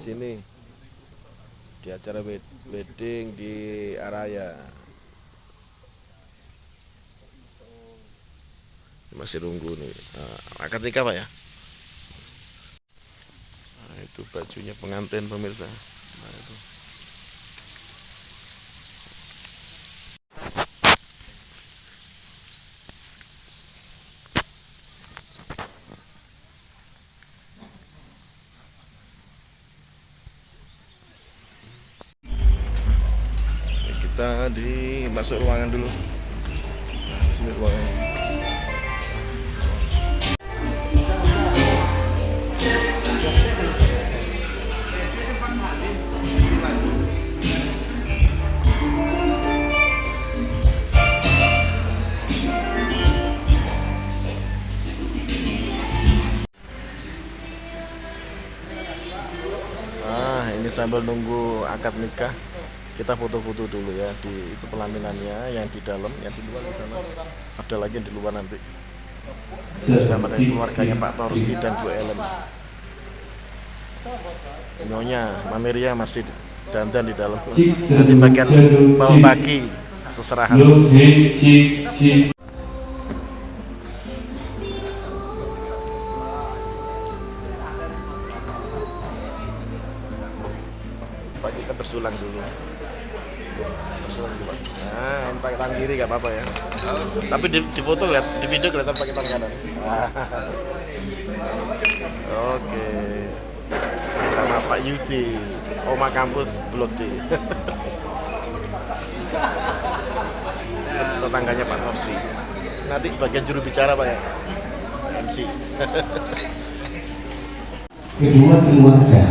sini di acara wedding di Araya. Masih nunggu nih. Akad nikah Pak ya. Nah, itu bajunya pengantin pemirsa. Nah, itu. Kita masuk ruangan dulu. Nah, di sini ruangannya. Ini sambil nunggu akad nikah, kita foto-foto dulu ya di itu pelaminannya yang di dalam, yang di luar di sana. Ada lagi yang di luar nanti. Bersama dengan keluarganya Pak Torsi dan Bu Ellen. Nyonya Mameria masih dandan di dalam. Nanti bagian bawah pagi seserahan. Kita bersulang dulu. Nah, pakai tangan kiri gak apa-apa ya. Tapi di foto lihat, di video kelihatan pakai tangan kanan. Oke. Sama Pak Yudi, Oma Kampus Blok D. Tetangganya Pak Torsi. Nanti bagian juru bicara Pak ya. MC. Kedua keluarga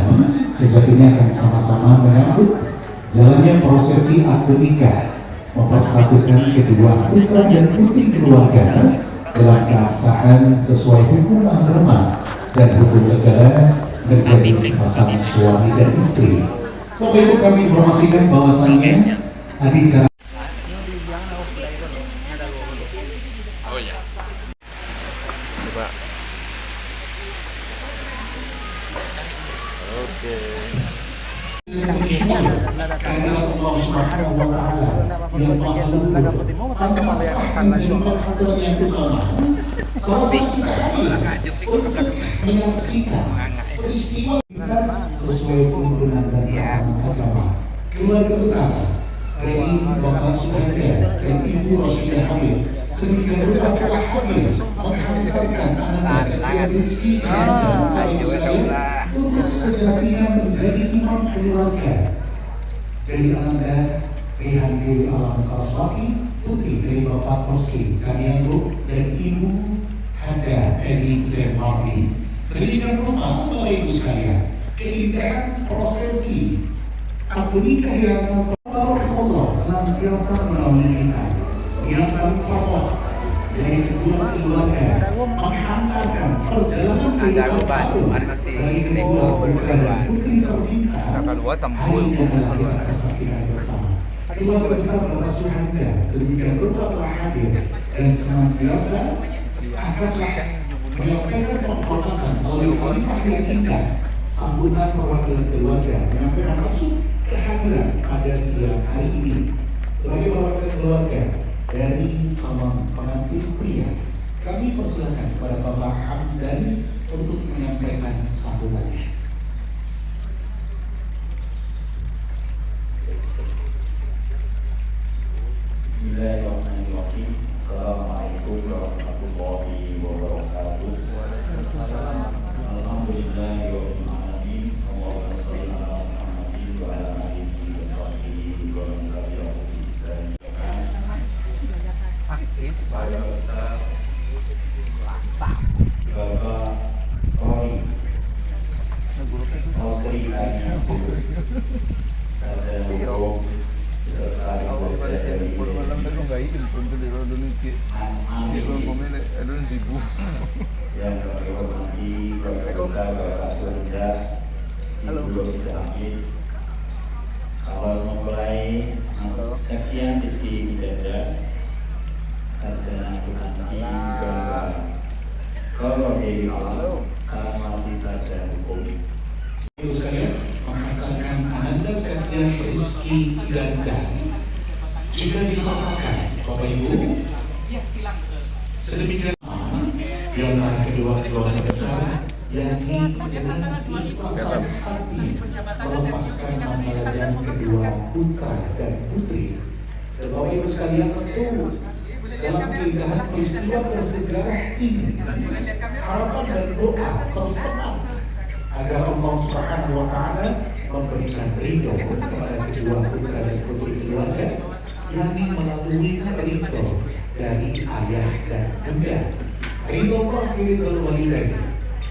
sejatinya akan sama-sama menyambut jalannya prosesi akad nikah, mempersatukan kedua putra dan putri keluarga dalam keabsahan sesuai hukum agama dan hukum negara menjadi sepasang suami dan istri. Bapak Ibu, kami informasikan bahwasannya acara karena Allah Subhanahu wa Ta'ala yang Maha Luhur akan sahkan menjadikan hadirat yang utama. Selesai kita hadir untuk menyaksikan peristiwa sesuai tuntunan dan agama. Keluarga besar dari Bapak Suhendra dan Ibu Roshidah Hamid sedemikian rupa telah hadir menghantarkan anak rezeki dan untuk sejatinya menjadi imam keluarga dari Anda Rehan Dewi Alam Saraswati, putri dari Bapak Torsi Caniago dan Ibu Haja Eri Dermarti. Sedemikian rupa Bapak Ibu sekalian, keindahan prosesi akad nikah yang Allah senantiasa menolong kita, yang tanpa dari kedua keluarga menghantarkan perjalanan kehidupan masih neko berdua kedua tempul keluarga besar Bapak Suhanda sedemikian rupa telah hadir dan senantiasa akanlah menyampaikan penghormatan melalui kalimat yang indah sambutan perwakilan keluarga menyampaikan maksud kehadiran pada siang hari ini sebagai perwakilan keluarga dari calon pengantin pria. Kami persilakan kepada Bapak Hamdan untuk menyampaikan sambutannya. Bismillahirrahmanirrahim. Assalamualaikum warahmatullahi wabarakatuh. Alhamdulillahirabbil alamin. Allahumma shalli ala Muhammadin wa ala alihi wa sahbihi wa man tabi'ahum bi ihsan. Keluarga besar Bapak Roy Rosli Caniago, sarjana hukum beserta keluarga dari yang kami hormati keluarga besar Bapak Surya Ibu Rosli Hamid. Awal memulai sekian isi ibadah sarjana akuntansi juga kalau Dewi Alam Saraswati sarjana hukum. Ibu sekalian, dihantarkan Ananda Septian Rizky Ganda juga disertakan Bapak Ibu sedemikian di antara kedua keluarga besar yakni dengan ikhlasan hati melepaskan masa lajang kedua putra dan putri. Dan Bapak Ibu sekalian, tentu dalam keindahan peristiwa bersejarah ini harapan dan doa tersemat agar Allah Subhanahu wa Ta'ala memberikan ridho kepada kedua putra dan putri keluarga, yakni melalui ridho dari ayah dan bunda. Ridho Rafiul Walidain.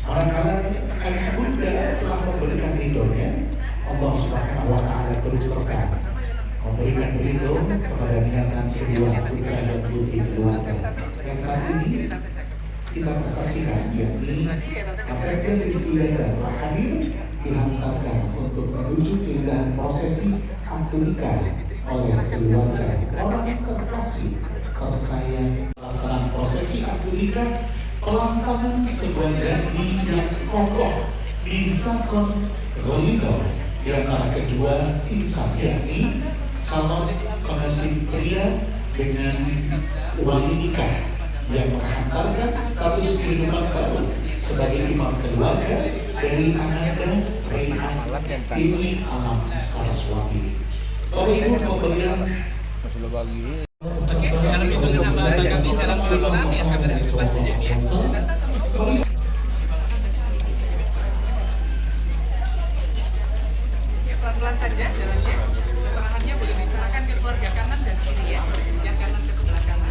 Manakala ayah bunda telah memberikan ridhonya, Allah Subhanahu wa Ta'ala terus terang memberikan ridho kepada niatan kedua putra dan putri keluarga. Yang saat ini kita saksikan, yakni Septian Rizky Ganda telah hadir dihantarkan untuk menuju keindahan prosesi akad nikah oleh keluarga orang terkasih tersayang. Pelaksanaan prosesi akad nikah pelantaran sebuah janji yang kokoh di zakon ghalidho di antara kedua insan, yakni calon pengantin pria dengan wali nikah yang menghantarkan status kehidupan baru sebagai imam keluarga dari Ananda Raihan Dewi Alam Saraswati. Bapak Ibu pemberian pelan-pelan saja jalannya. Serahannya boleh diserahkan ke keluarga kanan dan kiri ya. Yang kanan ke sebelah kanan.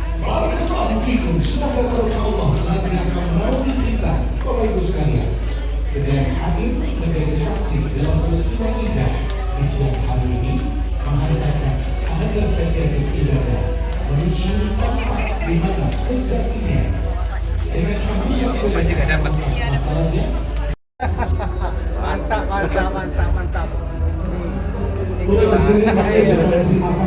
Semoga Allah senantiasa menolong kita, Bapak Ibu sekalian, dengan hadir menjadi saksi dalam peristiwa indah di siang hari ini menghantarkan Ananda Septian Rizky Ganda menuju tempat di mana sejatinya dengan hembusnya masalahnya. Mantap. Terima kasih kehadiran kedua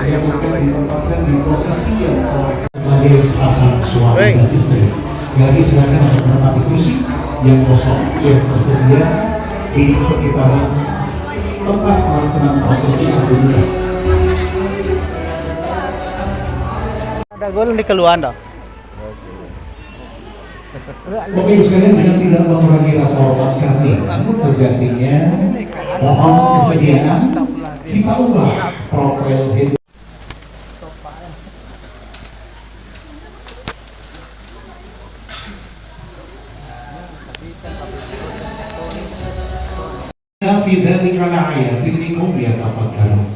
yang akan ditempatkan di posisi yang sebagai sepasang suami dan istri. Sekali lagi silakan untuk menempati kursi yang kosong yang tersedia di sekitaran tempat pelaksanaan prosesi akad nikah. Ada gol di keluar dah. Bapak Ibu sekalian, dengan tidak mengurangi rasa hormat kami, sejatinya mohon kesediaan kita ubah profil hidup. Fi dzalika la'ayatin liqaumin yatafakkarun.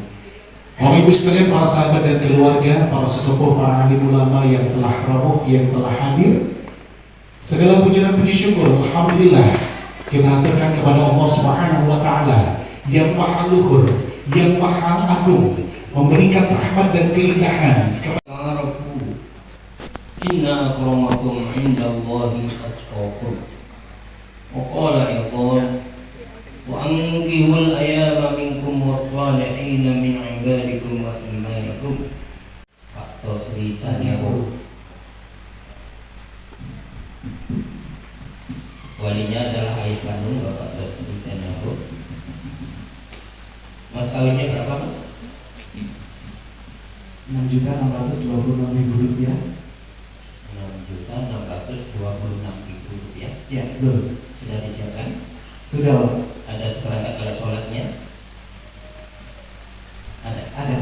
Bapak Ibu sekalian, para sahabat dan keluarga, para sesepuh, para alim ulama yang telah rawuh, yang telah hadir, segala puji dan puji syukur alhamdulillah kita haturkan kepada Allah Subhanahu wa Ta'ala yang maha luhur, yang maha agung, memberikan rahmat dan keindahan. Inna akramakum indallahi atqakum. Wa qala aydan wa ankihul ayama minkum was-salihin min ibadikum wa imanikum. Pak Tosri Caniago, walinya adalah ayah kandung Bapak Tosri Caniago. Mas kawinnya berapa, Mas? 6.626.000 rupiah. 6.626.000 rupiah. Ya, betul. Sudah disiapkan? Sudah. Ada seperangkat alat sholatnya? Ada.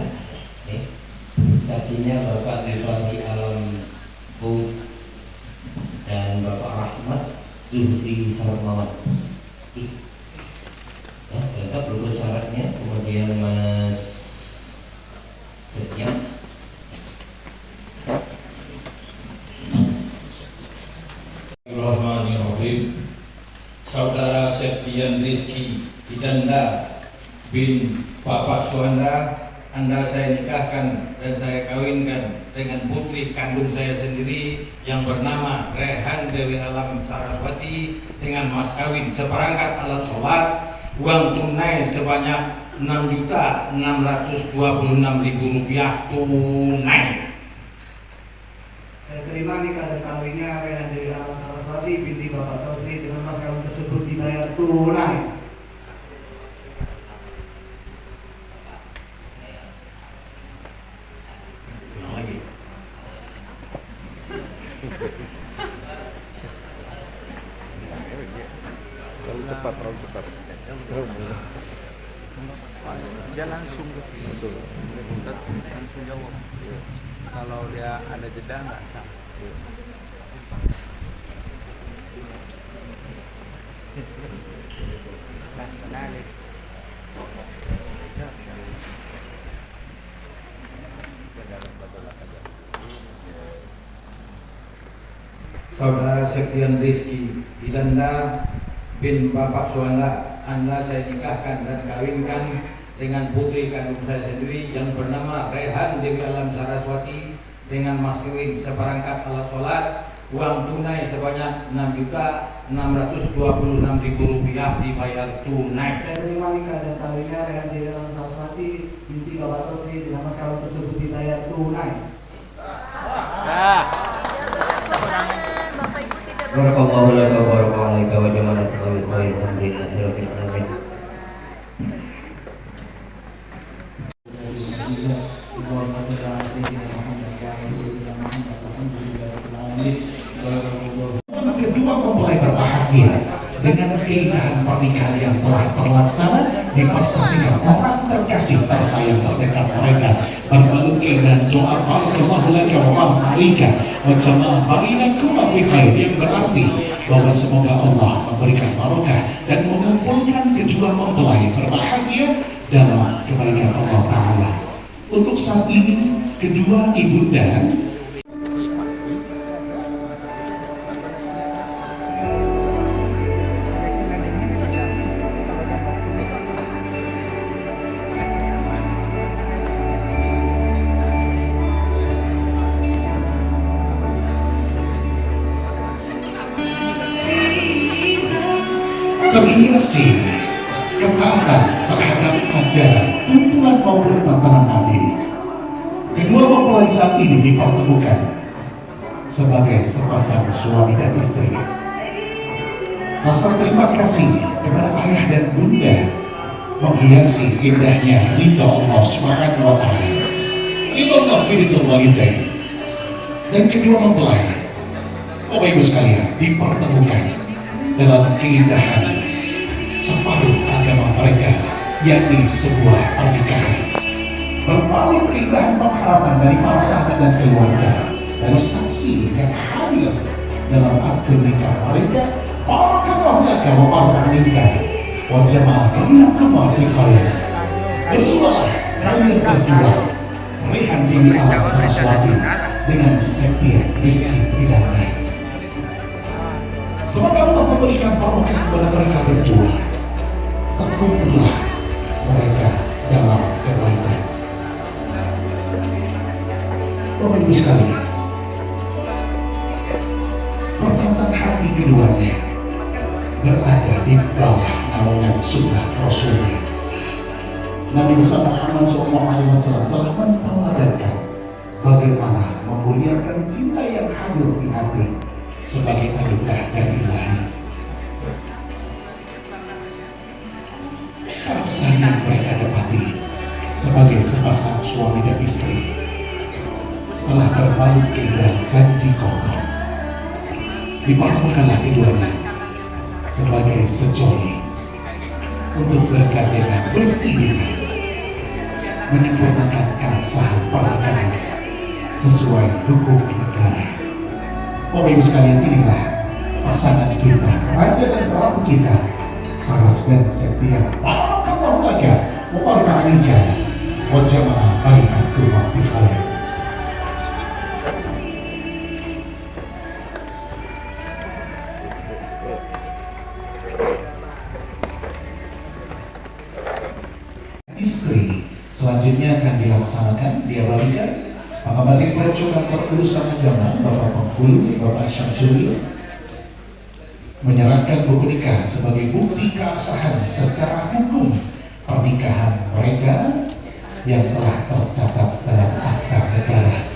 Oke. Saksinya Bapak Dewi Alam Bu dan Bapak Rahmat Zuhdi Harmawan. Ya, lengkap dulu syaratnya. Kemudian Mas Septian. Bismillahirrahmanirrahim. Saudara Septian Rizky Ganda bin Bapak Suhanda, Anda saya nikahkan dan saya kawinkan dengan putri kandung saya sendiri yang bernama Raihan Dewi Alam Saraswati dengan mas kawin seperangkat alat sholat, uang tunai sebanyak 6.626.000 rupiah tunai. Saya terima nikah dan kawinnya Rehan Dewi Alam Saraswati binti Bapak Tosri dengan mas kawin tersebut dibayar tunai. Terlalu cepat, terlalu cepat. Dia langsung jawab. Kalau dia ada jeda nggak sah. Nah, kenalin. Saudara Septian Rizky Hidanda bin Bapak Suanda, Anda saya nikahkan dan kawinkan dengan putri kandung saya sendiri yang bernama Rehan Dewi Alam Saraswati dengan mas kawin seperangkat alat sholat, uang tunai sebanyak Rp6.626.000 dibayar tunai. Saya terima nikah dan kawinnya Rehan Dewi Alam Saraswati binti Bapak Tosri dengan mas kawin tersebut dibayar tunai. Barakallahu laka wa barakallahu alaika wa jama'alatul khair alhamdulillahirabbil alamin. Kedua mempelai berbahagia dengan keindahan pernikahan yang telah terlaksana dipersaksikan orang terkasih tersayang terdekat mereka berbalut keindahan doa barakallahu laka wa barakallahu alaika wa jama'a bainakum fi khair, yang berarti bahwa semoga Allah memberikan barokah dan mengumpulkan kedua mempelai berbahagia dalam kebaikan Allah Ta'ala. Untuk saat ini kedua ibunda terhiasi ketaatan terhadap ajaran, tuntunan maupun tatanan Nabi. Kedua mempelai saat ini dipertemukan sebagai sepasang suami dan istri. Rasa terima kasih kepada ayah dan bunda menghiasi indahnya ridha Allah Subhanahu wa Ta'ala. Ridha maghfiratul walidain. Dan kedua mempelai, Bapak Ibu sekalian, dipertemukan dalam keindahan separuh agama mereka, yakni sebuah pernikahan. Berbalut keindahan pengharapan dari para sahabat dan keluarga, dari saksi yang hadir dalam akad nikah mereka. Barakallahu laka wa barakallahu alaika wa jama'a bainakum fi khair. Bersuara kalian berdua, Rehan Dewi Alam Saraswati dengan Septian Rizky Hidanda. Semoga Allah memberikan barokah kepada mereka berdua. Terkumpullah mereka dalam kebaikan. Bapak Ibu sekalian, pertatan hati keduanya berada di bawah naungan sunnah Rasulullah. Nabi besar Muhammad SAW telah menteladankan bagaimana memuliakan cinta yang hadir di hati sebagai anugerah dari Ilahi. Kasih yang mereka dapati sebagai sepasang suami dan istri telah berbalut keindahan janji kokoh. Dipertemukanlah keduanya sebagai sejoli untuk bergandengan beriringan menyempurnakan keabsahan pernikahan sesuai hukum negara. Bapak Ibu sekalian, inilah pasangan kita, raja dan ratu kita, Saras dan Septian. Barakallahu laka wa barakallahu alaika wa jama'a bainakum fi khair. Istri selanjutnya akan dilaksanakan diabadikan Pengamatan Percokan Urusan Agama Bapak Penghulu Bapak Syamsuri menyerahkan buku nikah sebagai bukti keabsahan secara hukum pernikahan mereka yang telah tercatat dalam akta negara.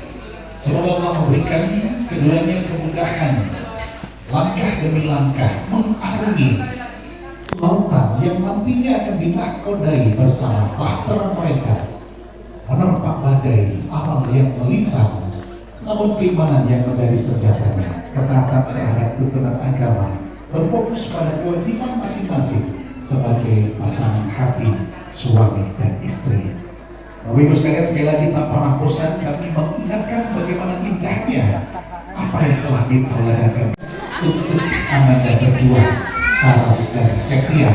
Semoga Allah memberikan keduanya kemudahan langkah demi langkah mengarungi lautan yang nantinya akan dinahkodai bersama bahtera mereka menerpa badai alam yang melintang. Namun keimanan yang menjadi senjatanya, ketaatan terhadap tuntunan agama, berfokus pada kewajiban masing-masing sebagai pasangan hati, suami dan istri. Bapak Ibu sekalian, sekali lagi tanpa pernah bosan kami mengingatkan bagaimana indahnya apa yang telah diteladangkan untuk Ananda berdua, Saras dan Septia,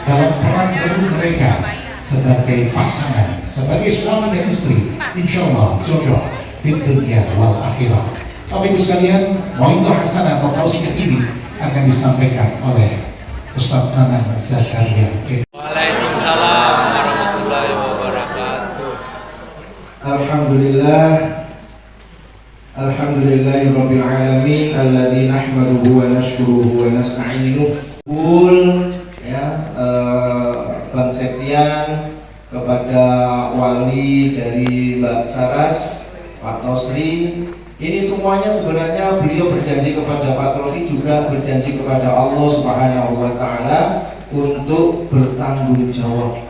dalam peran baru mereka sebagai pasangan, sebagai suami dan istri. Insya Allah jodoh di dunia wal akhirat. Bapak Ibu sekalian, Mauidhah Hasanah atau tausiah ini akan disampaikan oleh Ustaz Nanang Zakaria. Waalaikumsalam warahmatullahi wabarakatuh. Alhamdulillah, alhamdulillahirabbil alamin, alladzi nahmaduhu wa nashkuruhu wa nasta'inuhu. Bang Septian, kepada wali dari Mbak Saras, Pak Tosri, ini semuanya sebenarnya beliau berjanji kepada Pak Trofi, juga berjanji kepada Allah Subhanahu wa Ta'ala untuk bertanggung jawab,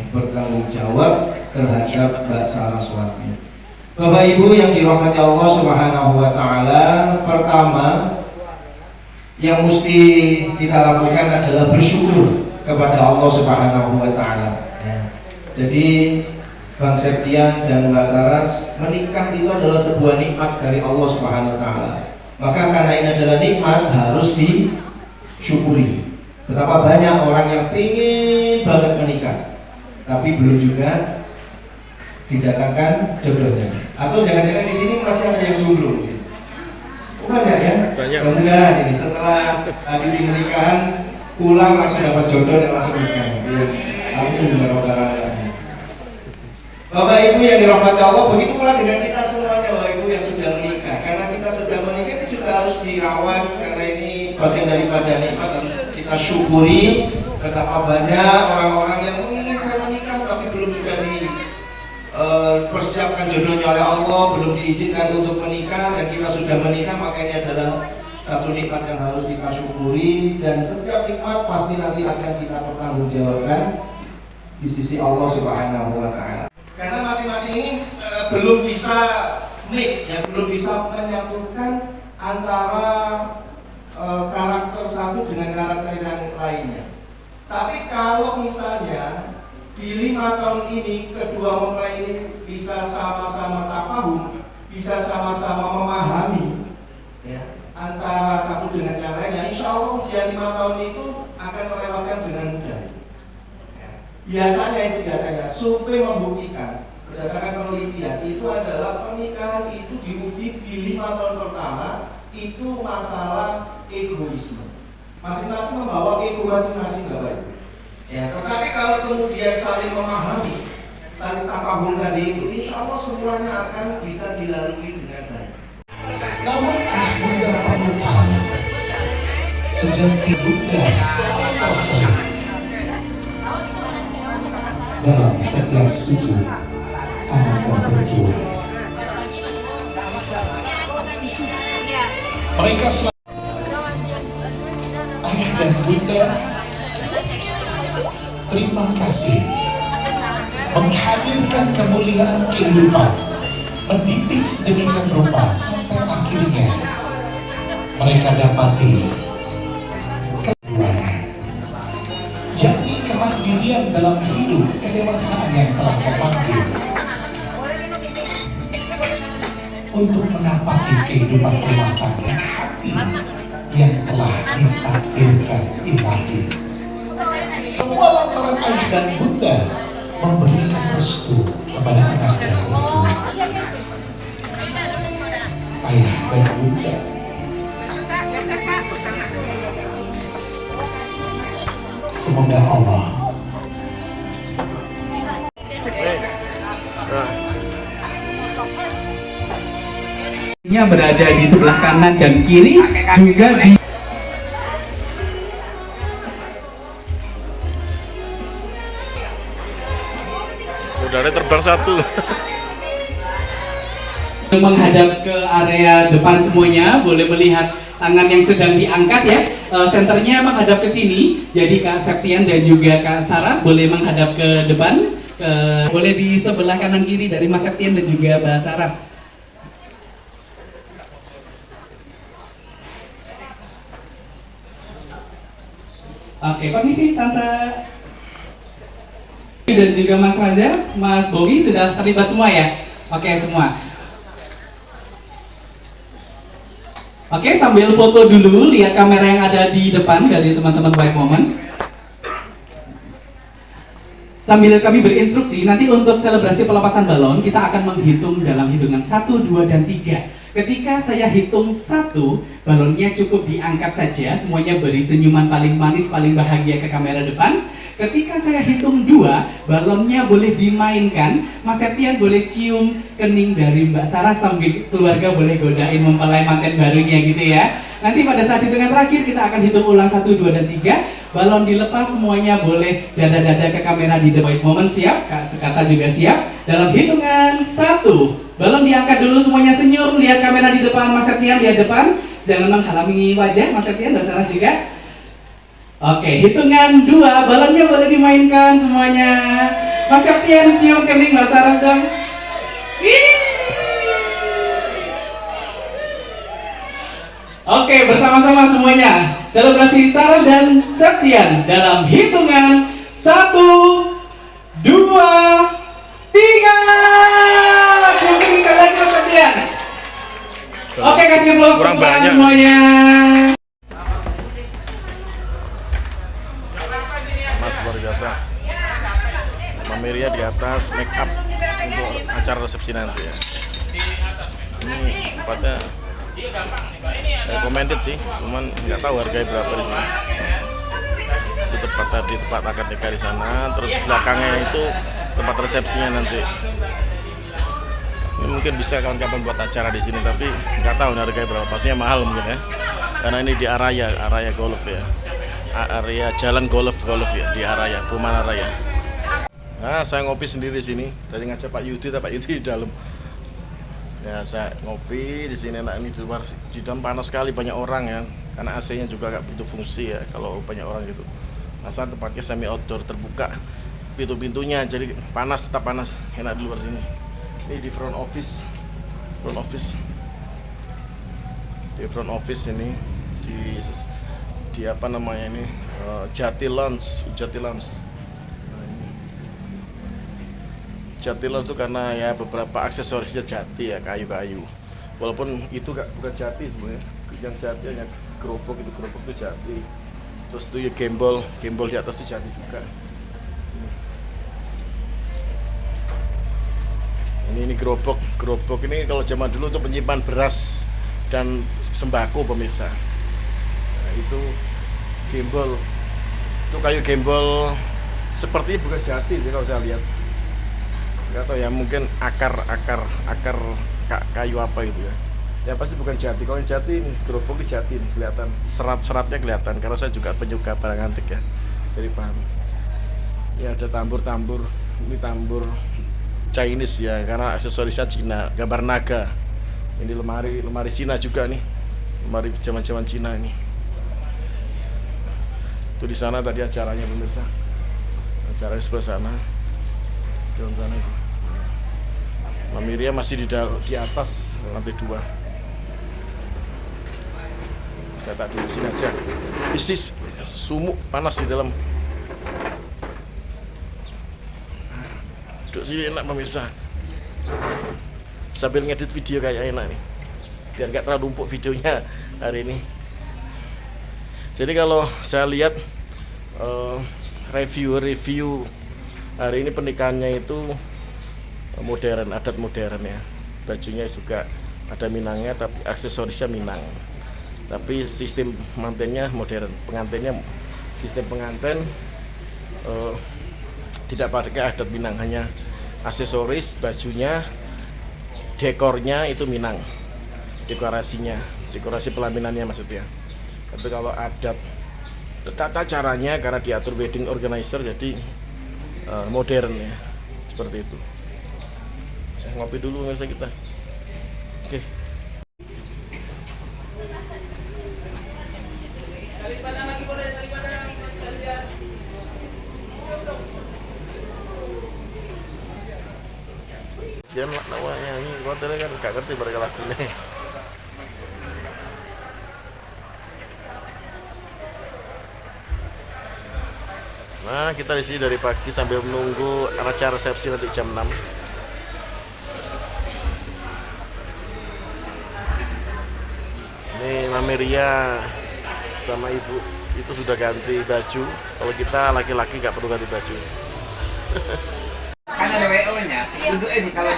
bertanggung jawab terhadap Mbak Saraswati. Bapak Ibu yang dirahmati Allah Subhanahu wa Ta'ala, pertama yang mesti kita lakukan adalah bersyukur kepada Allah Subhanahu wa Ta'ala. Jadi Bang Septian dan Mbak Saras, menikah itu adalah sebuah nikmat dari Allah Subhanahu wa Ta'ala. Maka karena ini adalah nikmat, harus disyukuri. Betapa banyak orang yang ingin banget menikah, tapi belum juga didatangkan jodohnya. Atau jangan-jangan di sini masih ada yang jomblo. Banyak ya? Mudah-mudahan ini setelah tadi di pernikahan pulang langsung dapat jodoh dan langsung nikah. Alhamdulillah. Bapak Ibu yang dirahmati Allah, begitu pula dengan kita semuanya Bapak Ibu yang sudah menikah. Karena kita sudah menikah itu juga harus dirawat, karena ini bagian daripada nikmat, harus kita syukuri. Betapa banyak orang-orang yang menginginkan menikah tapi belum juga dipersiapkan jodohnya oleh Allah, belum diizinkan untuk menikah, dan kita sudah menikah, maka ini adalah satu nikmat yang harus kita syukuri. Dan setiap nikmat pasti nanti akan kita pertanggungjawabkan di sisi Allah Subhanahu wa Ta'ala. Karena masing-masing ini belum bisa mix, ya, belum bisa menyatukan antara karakter satu dengan karakter yang lainnya. Tapi kalau misalnya di 5 tahun ini kedua mempelai ini bisa sama-sama tafahum, bisa sama-sama memahami, ya, antara satu dengan yang lain, ya, insya Allah ujian 5 tahun itu akan melewatkan dengan mudah. Biasanya survei membuktikan berdasarkan penelitian itu adalah pernikahan itu diuji di 5 tahun pertama itu masalah egoisme. Masing-masing membawa ego masing-masing, Bapak Ibu. Ya, tetapi kalau kemudian saling memahami, saling tafahum tadi itu, insya Allah semuanya akan bisa dilalui dengan baik. Namun Bunda perlu tahu, sejak Bunda sangat sering dalam setiap sujud Ananda berdua. Mereka selalu ayah dan bunda terima kasih menghadirkan kemuliaan kehidupan, mendidik sedemikian rupa sampai akhirnya mereka dapati keduanya, yakni kemandirian dalam hidup, kedewasaan yang telah memanggil untuk menapaki kehidupan rumah tangga, hati yang telah ditakdirkan ilahi. Semua lantaran ayah dan bunda memberikan restu kepada anaknya berdua. Ayah dan bunda semoga Allah berada di sebelah kanan dan kiri, juga di udara terbang satu. menghadap ke area depan semuanya, boleh melihat tangan yang sedang diangkat ya. Senternya menghadap ke sini. Jadi Kak Septian dan juga Kak Saras boleh menghadap ke depan. Boleh di sebelah kanan kiri dari Mas Septian dan juga Mbak Saras. Oke, permisi Tante dan juga Mas Razel, Mas Bogi sudah terlibat semua ya? Oke, semua. Oke, sambil foto dulu, lihat kamera yang ada di depan dari teman-teman White Moments. Sambil kami berinstruksi, nanti untuk selebrasi pelepasan balon, kita akan menghitung dalam hitungan 1, 2, dan 3. Ketika saya hitung 1, balonnya cukup diangkat saja, semuanya beri senyuman paling manis, paling bahagia ke kamera depan. Ketika saya hitung 2, balonnya boleh dimainkan. Mas Septian boleh cium kening dari Mbak Sarah sambil keluarga boleh godain mempelai manten barunya gitu ya. Nanti pada saat hitungan terakhir kita akan hitung ulang 1, 2, dan 3. Balon dilepas, semuanya boleh dada-dada ke kamera di The White Moment. Siap? Kak Sekata juga siap. Dalam hitungan 1, balon diangkat dulu, semuanya senyum, lihat kamera di depan. Mas Septian lihat depan, jangan menghalangi wajah Mas Septian, Mbak Saras juga. Oke, hitungan 2, balonnya boleh dimainkan semuanya. Mas Septian cium kening Mbak Saras dong. Oke, bersama-sama semuanya. Selebrasi Saras dan Septian dalam hitungan 1, 2, 3. Cium kening sadar Mas Septian. Oke, kasih aplaus Kurang tepuk tangan banyak. semuanya. Mas luar biasa. Mamiria di atas make up untuk acara resepsi nanti ya. Ini tempatnya recommended sih, cuman nggak tahu harganya berapa di sini. Itu tempat akad nikah di sana, terus belakangnya itu tempat resepsinya nanti. Ini mungkin bisa kawan-kawan buat acara di sini, tapi nggak tahu harganya berapa. Pastinya mahal mungkin ya, karena ini di area golf ya, area jalan golf ya, di area Pumana Raya. Nah, saya ngopi sendiri di sini. Tadi ngajak Pak Yudi di dalam. Ya, saya ngopi di sini enak. Ini di luar, di dalam panas sekali, banyak orang ya. Karena AC-nya juga agak butuh fungsi ya kalau banyak orang gitu. Masa tempatnya semi outdoor, terbuka pintu-pintunya, jadi panas, tetap panas. Enak di luar sini. Ini di front office. Di front office ini di apa namanya ini? Jati Lounge. Jati Lounge itu karena ya beberapa aksesorisnya jati ya, kayu-kayu. Walaupun itu bukan jati sebenarnya. Yang jati hanya gerobak itu jati. Terus itu ya gembol di atas itu jati juga. Ini gerobak ini kalau zaman dulu untuk menyimpan beras dan sembako pemirsa. Nah, itu gembol. Itu kayu gembol seperti bukan jati sih kalau saya lihat. Nggak tahu ya, mungkin akar kayu apa gitu ya. Ya pasti bukan jati. Kalau yang jati ini gerobak di jati nih, kelihatan serat-seratnya kelihatan, karena saya juga penyuka barang antik ya. Jadi paham. Ya ada tambur-tambur. Ini tambur Chinese ya, karena aksesorisnya Cina, gambar naga. Ini lemari Cina juga nih. Lemari zaman-zaman Cina ini. Itu di sana tadi acaranya pemirsa. Acaranya sebelah sana. Di sana itu. Mamiria masih di atas lantai 2. Saya tak duduk sini aja. Isis sumuk panas di dalam. Duduk sini enak pemirsa. Sambil ngedit video kayak enak nih. Biar nggak terlalu numpuk videonya hari ini. Jadi kalau saya lihat review hari ini pernikahannya itu modern, adat modern ya. Bajunya juga ada Minangnya, tapi aksesorisnya Minang. Tapi sistem mantennya modern. Pengantinnya sistem pengantin tidak pakai adat Minang, hanya aksesoris, bajunya, dekornya itu Minang. Dekorasi pelaminannya maksudnya. Tapi kalau adat tata caranya karena diatur wedding organizer jadi modern ya. Seperti itu. Ngopi dulu nggak usah kita. Oke. Dia nak nyanyi, kontennya kan gak ngerti mereka lagunya. Nah, kita di sini dari pagi sambil menunggu acara resepsi nanti jam 6. Ini Mameria sama ibu itu sudah ganti baju. Kalau kita laki-laki nggak perlu ganti baju. Kan ada WO-nya.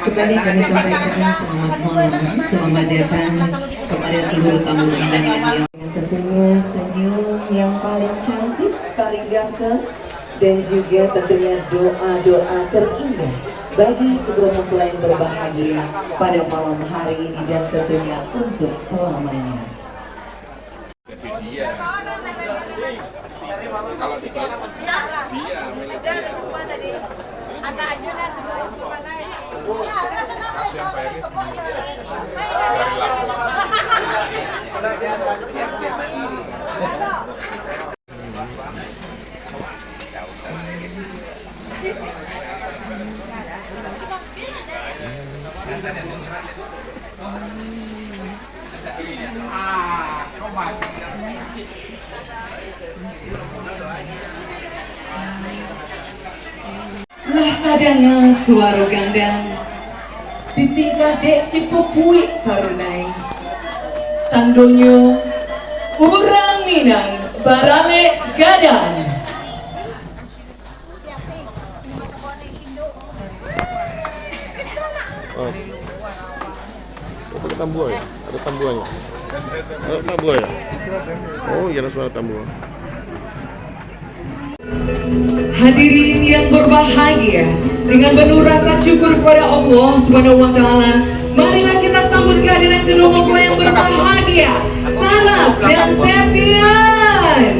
Kembali kami sampaikan selamat malam, selamat datang kepada seluruh tamu undangan yang tentunya senyum yang paling cantik, paling ganteng, dan juga tentunya doa-doa terindah bagi kedua mempelai yang berbahagia pada malam hari ini dan tentunya untuk selamanya. Kalau dibalik dia milik dia. Ada aja lah sebelum kemana ya. Kasih yang bayarin dari langsung. Lah tadanga suara gandang di tingkat dek si pupui sarunai tandonyo urang minang barale gadang. Oh. Ada tambuah ya? Ada tambuahnya? Ada tambuah ya? Oh iya, suara tambuah. Hadirin yang berbahagia, dengan penuh rasa syukur kepada Allah Subhanahu wa taala, marilah kita sambut kehadiran kedua mempelai yang berbahagia, Sanas dan Septian.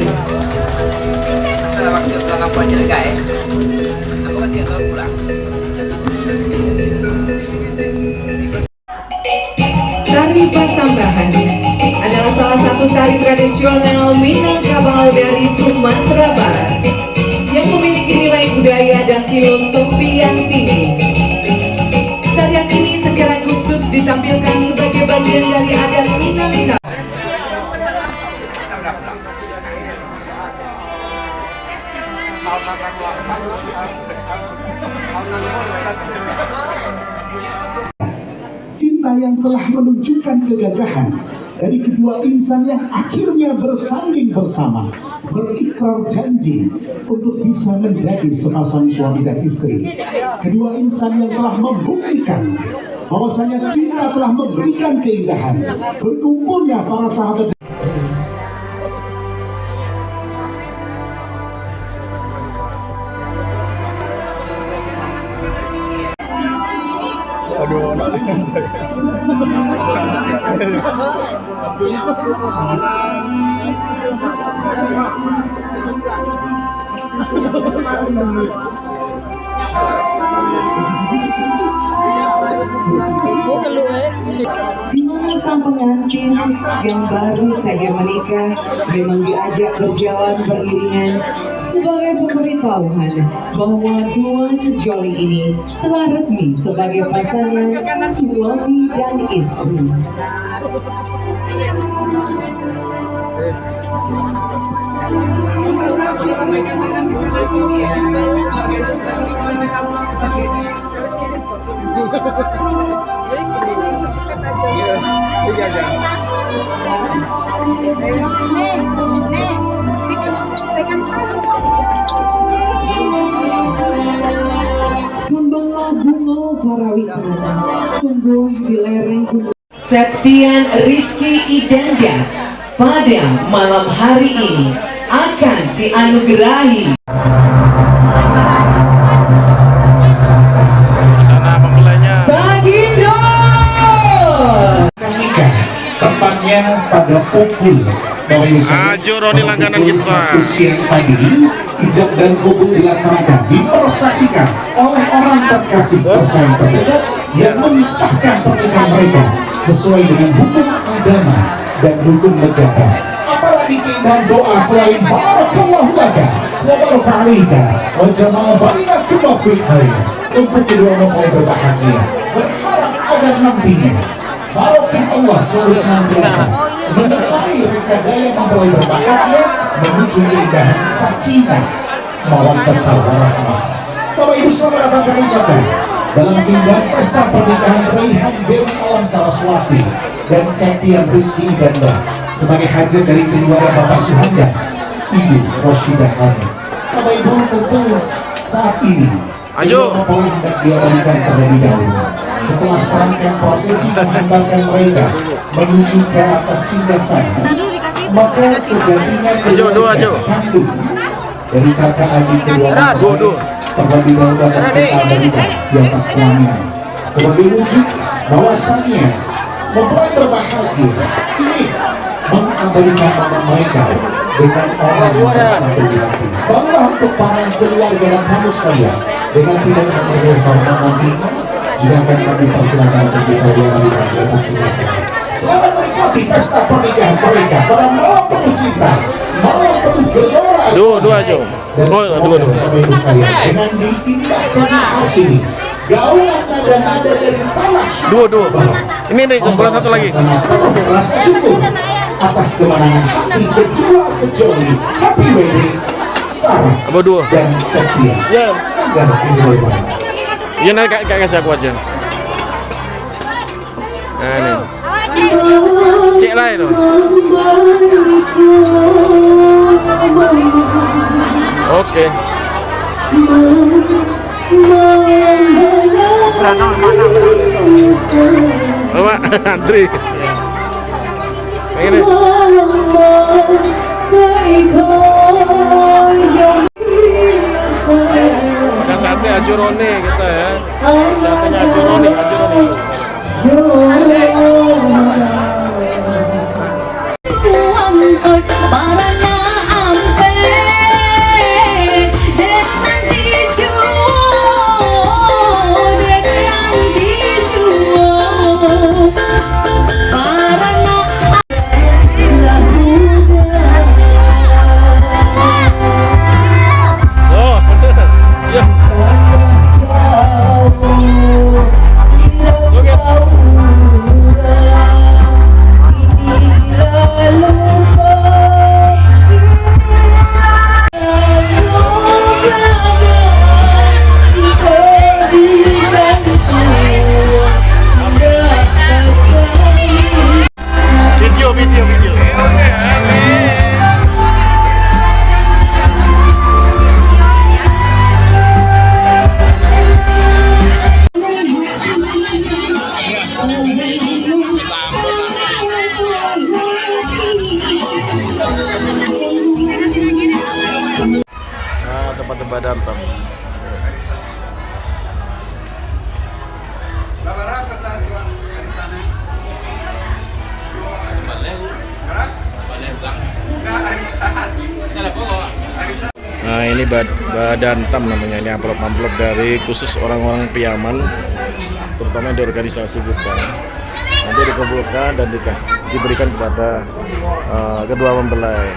Tari Pasambahan adalah salah satu tari tradisional Minangkabau dari Sumatera Barat yang memiliki nilai budaya dan filosofi yang tinggi. Tarian ini secara khusus ditampilkan sebagai bagian dari adat Minangkabau. Cinta yang telah menunjukkan kegagahan dari kedua insan yang akhirnya bersanding bersama, berikrar janji untuk bisa menjadi sepasang suami dan istri. Kedua insan yang telah membuktikan bahwasanya cinta telah memberikan keindahan. Berkumpulnya para sahabat. Di mana sang pengantin yang baru saja menikah memang diajak berjalan beriringan sebagai pemberitahuan bahwa dua sejoli ini telah resmi sebagai pasangan suami dan istri. Kembanglah bunga karawitan tumbuh di lereng gunung. Septian Rizky Idanda pada malam hari ini akan dianugerahi. Sana pempelainya. Bagindo. Nikah tepatnya pada pukul Ajo Roni langganan kita. 1 siang tadi, ijab dan kabul dilaksanakan, diprosesikan oleh orang terkasih bersaing terdekat yang mengisahkan pernikahan mereka sesuai dengan hukum agama dan hukum negara. Apalagi keindahan doa selain barakallahu laka wa baraka alaika wa jama'a bainakum fil khair untuk kedua mempelai berbahagia. Berharap agar nantinya barokah Allah selalu senantiasa menemani rekadaya mempelai berbahagia menuju keindahan sakinah mawaddah warahmah. Bapak Ibu selamat datang kami ucapkan dalam keindahan pesta pernikahan Raihan Dewi Alam Saraswati dan Septian Rizky Danda sebagai hajat dari keluarga Bapak Suhanda, Ibu Roshidah Hamid. Bapak Ibu tentu saat ini mempelai hendak diabadikan terlebih dahulu. Setelah serangkaian prosesi menghantarkan mereka menuju ke atas singgasana, maka sejatinya keluarga kandung dari kakak adik kedua mempelai terlebih dahulu akan diabadikan di atas pelaminan sebagai wujud bahwasannya mempelai berbahagia ini mengabadikan momen mereka dengan orang yang bersatu di hati. Bangga untuk para keluarga dan tamu sekalian dengan tidak mempergeserkan nantinya juga akan kami persilakan untuk bisa diabadikan di atas singgasana. Selamat menikmati pesta pernikahan mereka pada malam penuh cinta, malam penuh gelora asmara. Dan semoga Bapak Ibu sekalian dengan diindahkan hari ini gaungan nada-nada dari tanah ini nih bola satu lagi rasa syukur atas kemenangan hati kedua sejoli. Happy wedding Saras dan Setia. Sanggar sini bagaimana? Ya nanti kak kasih aku aja. Nah nih cek lah itu. Oke. Apa? Andri. Ini. Makan sate ajurone kita ya. Satenya ajurone. Tempat Badantam. Nah ini Badantam namanya, ini amplop-amplop dari khusus orang-orang Piaman, terutama di organisasi kita. Nanti dikumpulkan dan diberikan kepada kedua mempelai.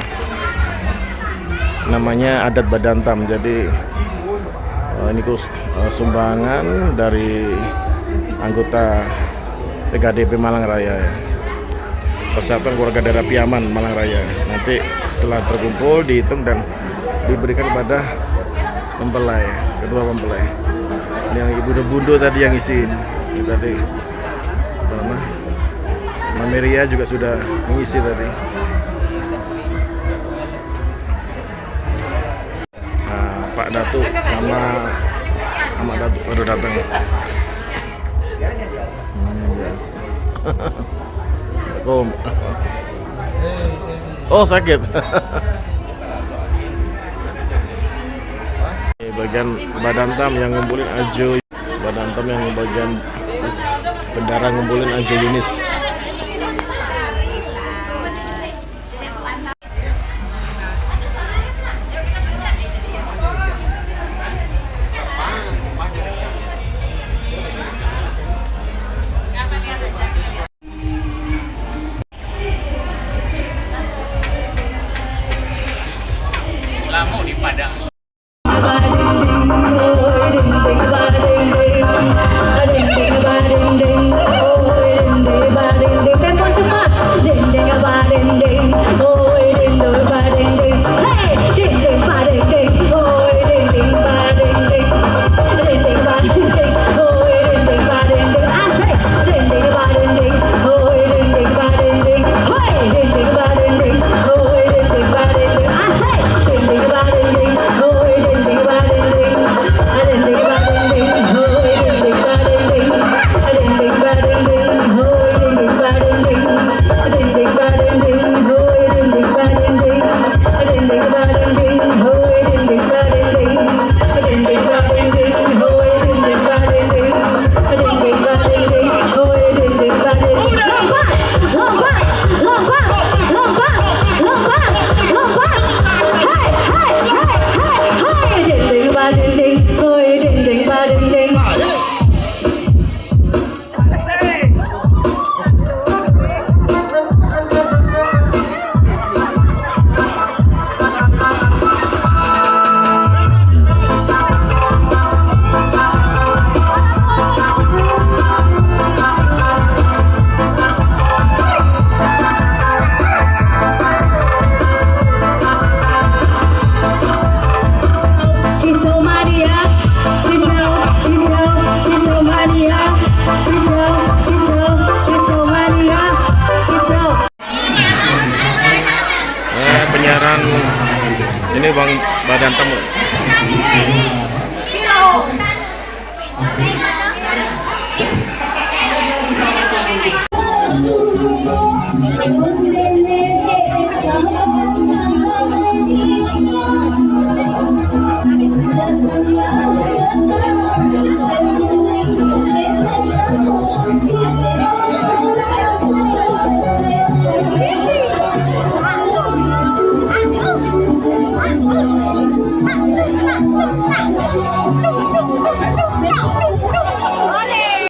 Namanya adat Badantam. Jadi ini sumbangan dari anggota PKDP Malang Raya ya. Persatuan Keluarga Daerah Piaman Malang Raya. Nanti setelah terkumpul dihitung dan diberikan kepada mempelai, kedua mempelai. Ini yang ibu bundo tadi yang isi ini tadi. Mameria juga sudah mengisi tadi. Pak Datuk sama Amak Datuk baru datang. Oh sakit. Bagian Badantam yang ngumpulin Ajo, Badantam yang bagian bendara ngumpulin Ajo Yunis. penyiaran ini uang badan tamu.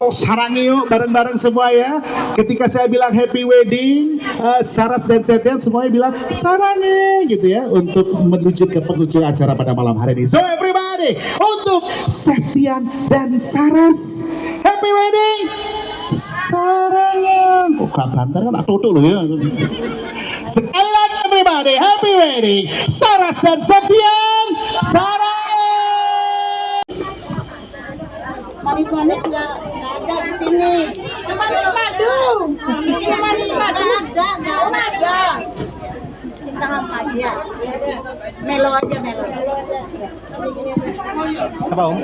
Sarangi yuk bareng-bareng semua ya. Ketika saya bilang happy wedding, Saras dan Septian semuanya bilang sarangi gitu ya, untuk menuju ke penghujung acara pada malam hari ini. So everybody, untuk Septian dan Saras, happy wedding, sarangi. Kok gak bantar kan? Tutup loh ya. Sekali lagi everybody, happy wedding, Saras dan Septian, sarangi. Manis-manis nggak ada di sini. Manis madu. Manis madu nggak ada. Cinta hampa ya. Melo aja melo. Apa Om?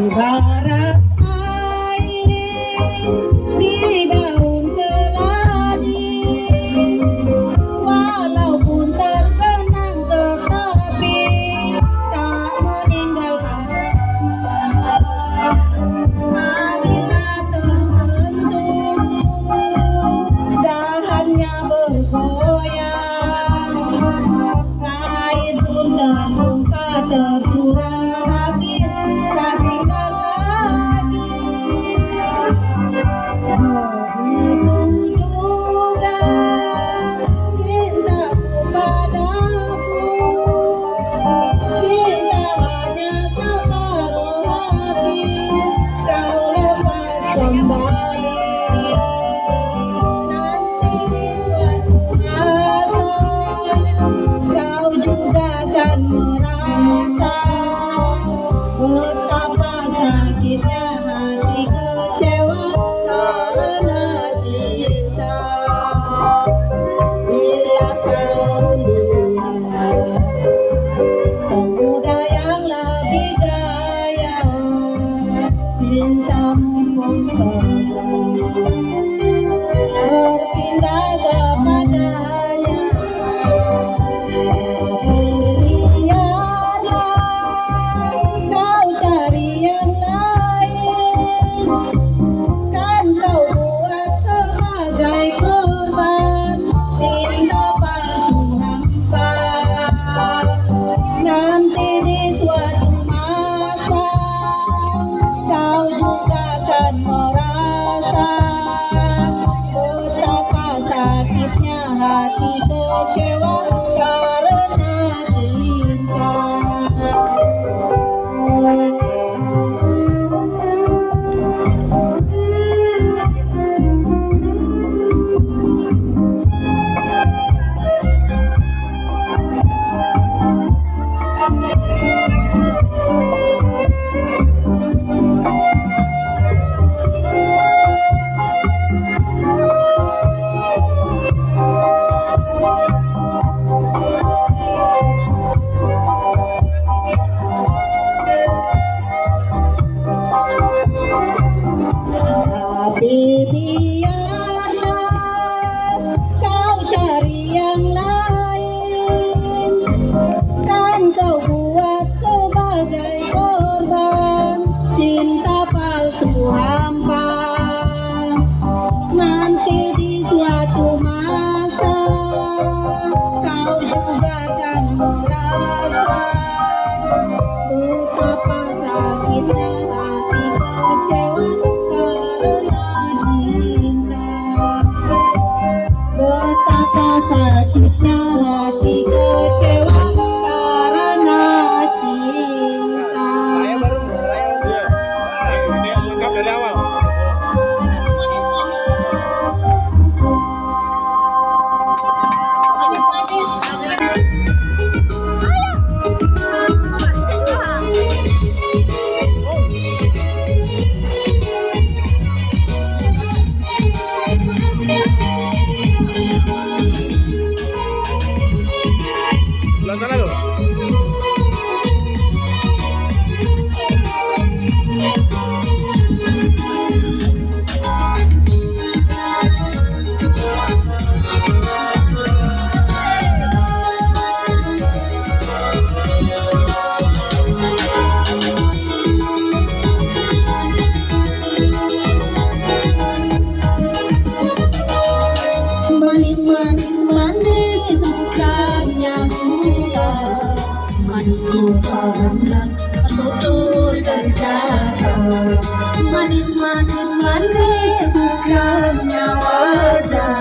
Ibarat air di daun manisku pandang tutur dan kata, manis-manis manis bukannya wajah,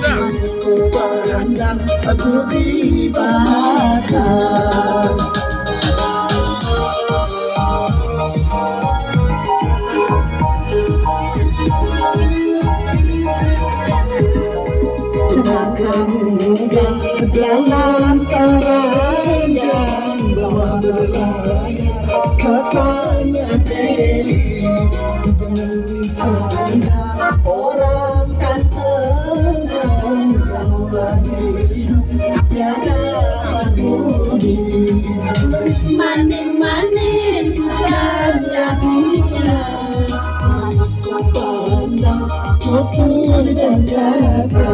manisku pandang budi bahasa. Muda dalam keranjang bawa berlayar katanya Deli, demi sana orang kan senang kalau hidup tiada budi, manis-manis dan jadinya manisku pandang tutur dan jaga.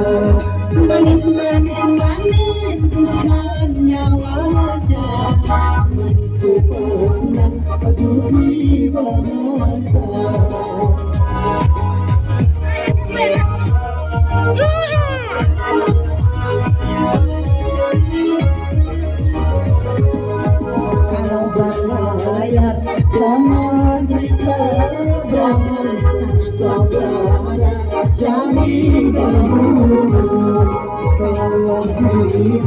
Manis-manis manis bukannya wajah, manisku pandang budi bahasa. Kalau berlayar jangan di seberang, sana saudara jadi dahulu. Kalau diri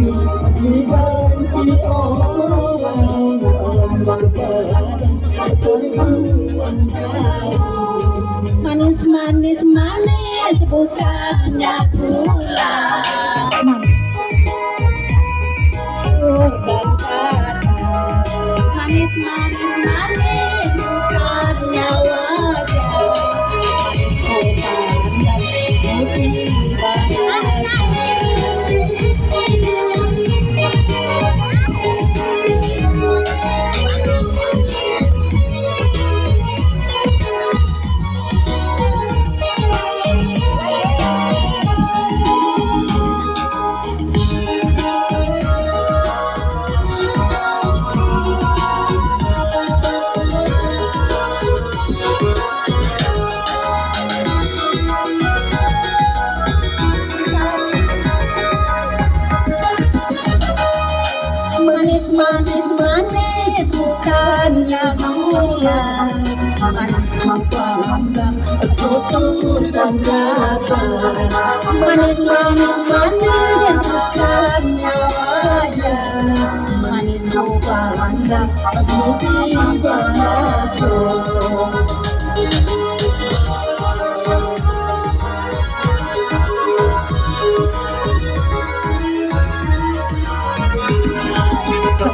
dibenci orang, berbadan terbuang jauh. Manis-manis manis bukannya gula, dan kata, manis-manis manis bukannya wajah, manisku pandang budi bahasa. Manis manis bukannya gula, manisku pandang tutur dan kata, manis-manis manis bukannya wajah, manisku pandang budi bahasa.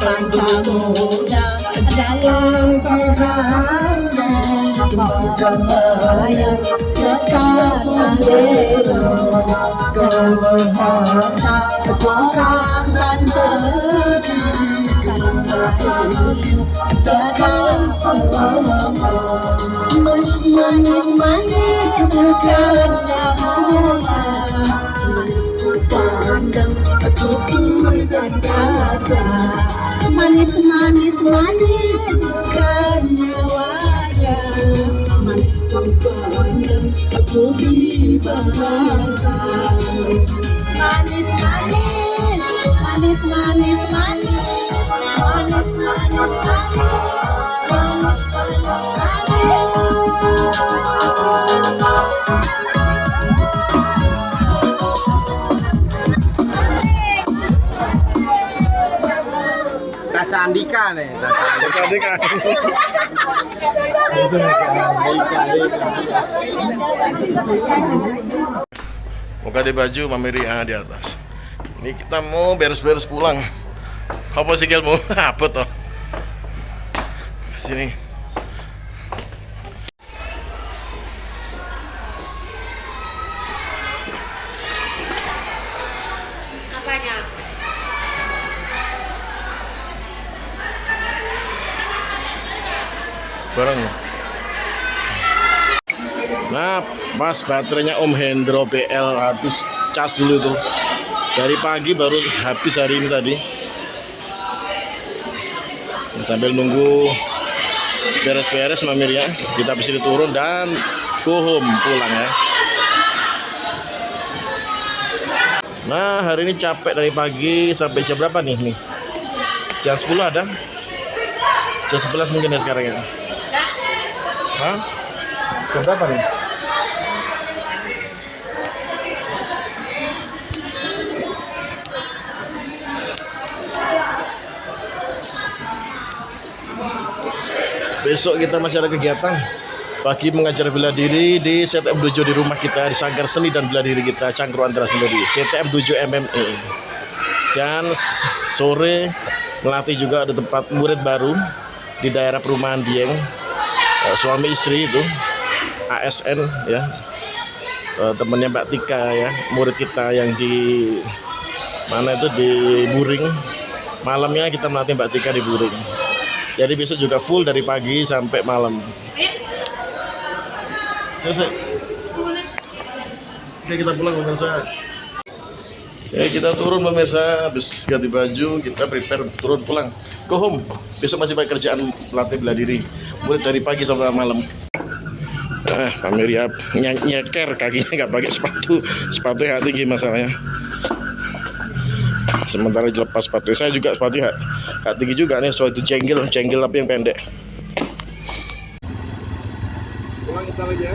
Bangsa muda dalam keranjang berlayar dekat Alero, kewisata orang kan terjadi karena hidup dalam selama. Manis manis bukannya gula, manisku pandang tutur dan kata, manis-manis manis bukannya wajah, manisku pandang budi bahasa. Manis-manis manis-manis manis, manis-manis manis. Caca Andika nih, Caca Andika. Mau ganti baju, Mamiri di atas. Ini kita mau beres-beres pulang. Apa sih kelmu? Apa toh? Sini. Apanya? Bareng. Nah, pas baterainya Om Hendro PL habis cas dulu tuh. Dari pagi baru habis hari ini tadi. Sambil nunggu beres-beres Mamir ya. Kita bisa turun dan go home, pulang ya. Nah, hari ini capek dari pagi sampai jam berapa nih? Jam 10 ada? Jam 11 mungkin ya sekarang ya? Hah? Jam berapa nih? Besok kita masih ada kegiatan pagi mengajar bela diri di CTM Dojo di rumah kita, di Sanggar Seni dan Bela Diri kita Cangkru Antara Sendiri, CTM Dojo MMA. Dan sore melatih juga ada tempat murid baru di daerah perumahan Dieng, suami istri itu ASN ya, temannya Mbak Tika ya, murid kita yang di mana itu di Buring. Malamnya kita melatih Mbak Tika di Buring. Jadi besok juga full dari pagi sampai malam. Selesai. Oke, kita pulang pemirsa. Ya, kita turun pemirsa, habis ganti baju, kita prepare turun pulang. Go home. Besok masih banyak kerjaan latih bela diri. Mulai dari pagi sampai malam. Pak Miriam nyeker kakinya nggak pakai sepatu. Sepatunya tinggi masalahnya. Sementara dilepas sepatu, saya juga sepatunya tinggi juga nih, soal itu jenggel tapi yang pendek. Pulang kita lagi ya.